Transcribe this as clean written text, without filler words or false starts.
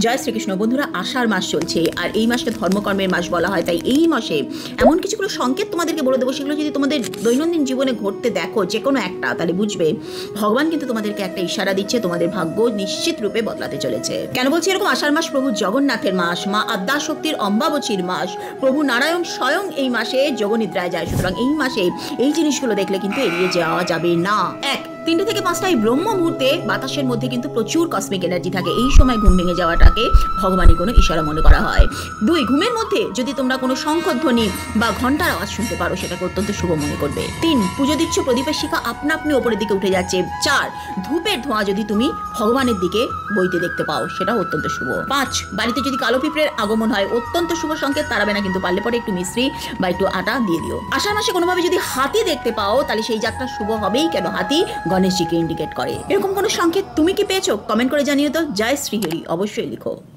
জয় শ্রীকৃষ্ণ। বন্ধুরা, আষাঢ় মাস চলছে আর এই মাসকে ধর্মকর্মের মাস বলা হয়। তাই এই মাসে এমন কিছুগুলো সংকেত তোমাদেরকে বলে দেবো, সেগুলো যদি তোমাদের দৈনন্দিন জীবনে ঘটতে দেখো যে কোনো একটা, তাহলে বুঝবে ভগবান কিন্তু তোমাদেরকে একটা ইশারা দিচ্ছে, তোমাদের ভাগ্য নিশ্চিত রূপে বদলাতে চলেছে। কেন বলছি এরকম? আষাঢ় মাস প্রভু জগন্নাথের মাস, মা আদ্যাশক্তির অম্বাবচীর মাস, প্রভু নারায়ণ স্বয়ং এই মাসে যোগনিদ্রায় যায়। সুতরাং এই মাসে এই জিনিসগুলো দেখলে কিন্তু এড়িয়ে যাওয়া যাবে না। 3টে থেকে 5টা এই ব্রহ্ম মুহূর্তে বাতাসের মধ্যে কিন্তু প্রচুর কসমিক এনার্জি থাকে। এই সময় ঘুম ভেঙে যাওয়াটাকে ভগবানই কোনো ইশারা মনে করা হয়। 2, ঘুমের মধ্যে যদি তোমরা কোনো শঙ্খধ্বনি বা ঘন্টার আওয়াজ শুনতে পারো, সেটাকে অত্যন্ত শুভ মনে করবে। 3, পুজো দিচ্ছ, প্রদীপের শিখা আপনা আপনি ওপরের দিকে উঠে যাচ্ছে। 4, ধূপের ধোঁয়া যদি তুমি ভগবানের দিকে বইতে দেখতে পাও, সেটাও অত্যন্ত শুভ। 5, বাড়িতে যদি কালো পিঁপড়ের আগমন হয়, অত্যন্ত শুভ সংকেত। তাড়াবে না কিন্তু, পারলে পরে একটু মিশ্রি বা একটু আটা দিয়ে দিও। আষাঢ় মাসে কোনোভাবে যদি হাতি দেখতে পাও, তাহলে সেই যাত্রা শুভ হবেই। কেন? হাতি গণেশজিকে ইন্ডিকেট করে। এরকম কোনো সংকেত তুমি কি পেয়েছো? কমেন্ট করে জানিও তো। জয় শ্রীহরি অবশ্যই লিখো।